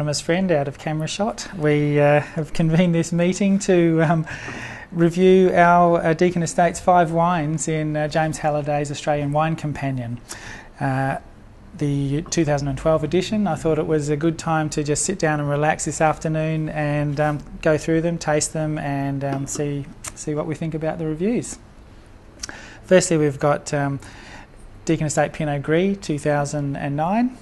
anonymous friend out of camera shot. We have convened this meeting to review our Deakin Estate's 5 wines in James Halliday's Australian Wine Companion. The 2012 edition. I thought it was a good time to just sit down and relax this afternoon and go through them, taste them, and see what we think about the reviews. Firstly, we've got Deakin Estate Pinot Gris 2009.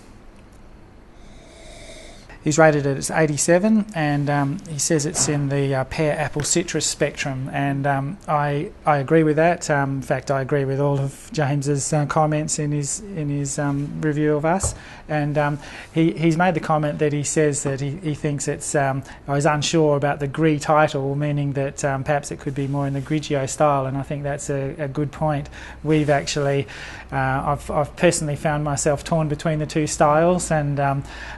He's rated it as 87, and he says it's in the pear, apple, citrus spectrum, and I agree with that. In fact, I agree with all of James's comments in his review of us. And he's made the comment that he says that he thinks it's he's unsure about the Gris title, meaning that perhaps it could be more in the Grigio style, and I think that's a good point. We've actually I've personally found myself torn between the two styles, and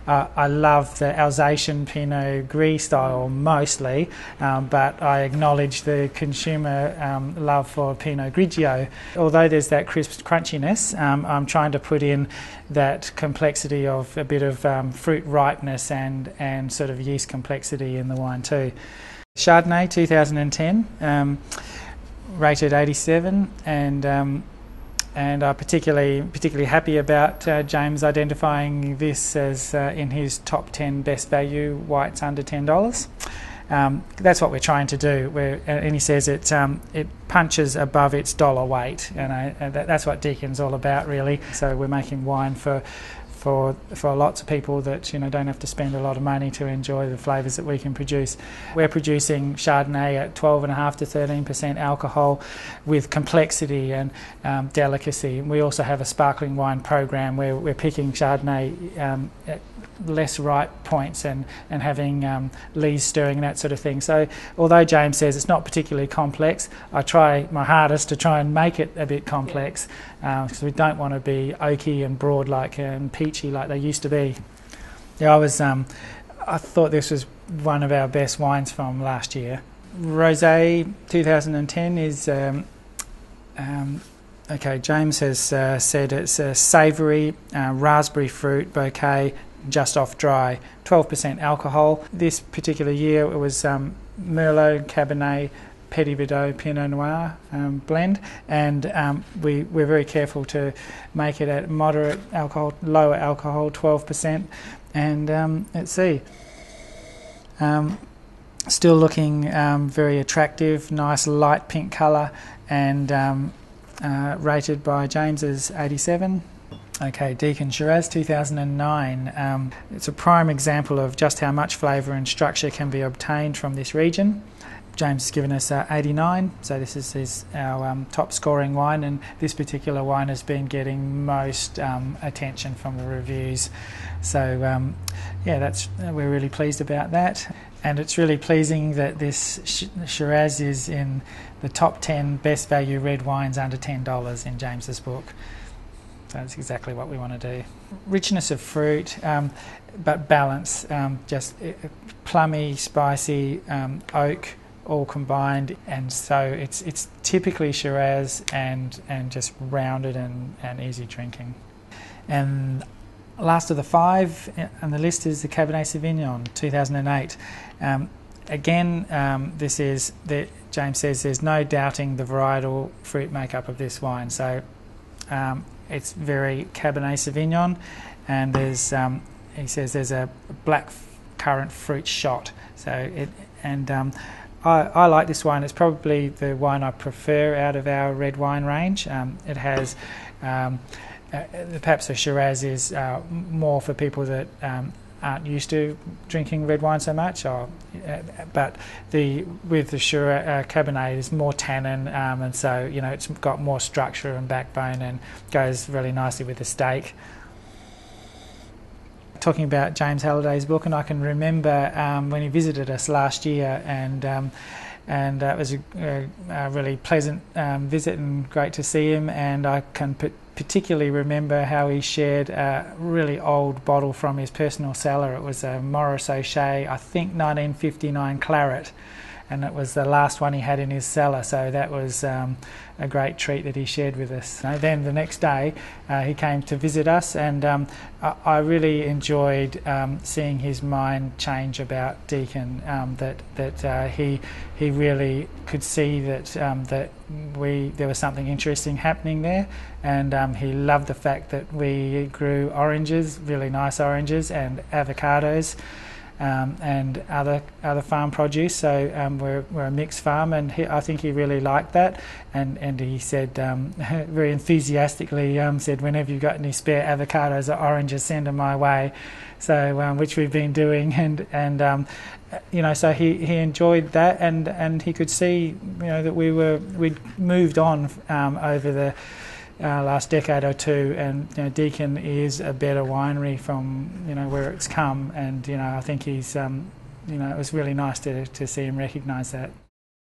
I love the Alsatian Pinot Gris style mostly, but I acknowledge the consumer love for Pinot Grigio. Although there's that crisp crunchiness, I'm trying to put in that complexity of a bit of fruit ripeness and sort of yeast complexity in the wine too. Chardonnay 2010, rated 87, and I'm particularly happy about James identifying this as in his top 10 best value whites under $10. That's what we're trying to do. And he says it punches above its dollar weight, and that's what Deakin's all about, really. So we're making wine for lots of people that don't have to spend a lot of money to enjoy the flavours that we can produce. We're producing Chardonnay at 12.5 to 13% alcohol with complexity and delicacy. We also have a sparkling wine program where we're picking Chardonnay at less ripe points and having lees stirring and that sort of thing. So although James says it's not particularly complex, I try my hardest to try and make it a bit complex, because we don't want to be oaky and broad and peachy like they used to be. Yeah, I thought this was one of our best wines from last year. Rosé 2010 is okay. James has said it's a savoury raspberry fruit bouquet, just off dry, 12% alcohol. This particular year it was Merlot, Cabernet, Petit Verdot, Pinot Noir blend, and we're very careful to make it at moderate alcohol, lower alcohol, 12%, and let's see. Still looking very attractive, nice light pink colour, and rated by James as 87. Okay, Deakin Shiraz 2009. It's a prime example of just how much flavour and structure can be obtained from this region. James has given us 89, so this is our top scoring wine, and this particular wine has been getting most attention from the reviews. So yeah, we're really pleased about that, and it's really pleasing that this Shiraz is in the top 10 best value red wines under $10 in James's book. So that's exactly what we want to do. Richness of fruit, but balance, just plummy, spicy, oak, all combined, and so it's typically Shiraz and just rounded and easy drinking. And last of the 5 on the list is the Cabernet Sauvignon 2008. Again, this is James says there's no doubting the varietal fruit makeup of this wine. So it's very Cabernet Sauvignon, and he says there's a black currant fruit shot. So I like this wine. It's probably the wine I prefer out of our red wine range. It has perhaps the Shiraz is more for people that aren't used to drinking red wine so much, but with the Cabernet is more tannin, and so it's got more structure and backbone and goes really nicely with the steak. Talking about James Halliday's book, and I can remember when he visited us last year, and it was a really pleasant visit and great to see him, and I can particularly remember how he shared a really old bottle from his personal cellar. It was a Morris O'Shea, I think 1959 Claret, and it was the last one he had in his cellar, so that was a great treat that he shared with us. Then the next day he came to visit us, and I really enjoyed seeing his mind change about Deakin, that he really could see that there was something interesting happening there, and he loved the fact that we grew oranges, really nice oranges, and avocados, and other farm produce. So we're a mixed farm, and I think he really liked that, and he said very enthusiastically, said, whenever you've got any spare avocados or oranges, send them my way. So which we've been doing, and so he enjoyed that, and he could see that we'd moved on over the last decade or two, and Deakin is a better winery from where it's come, and I think he's it was really nice to see him recognise that.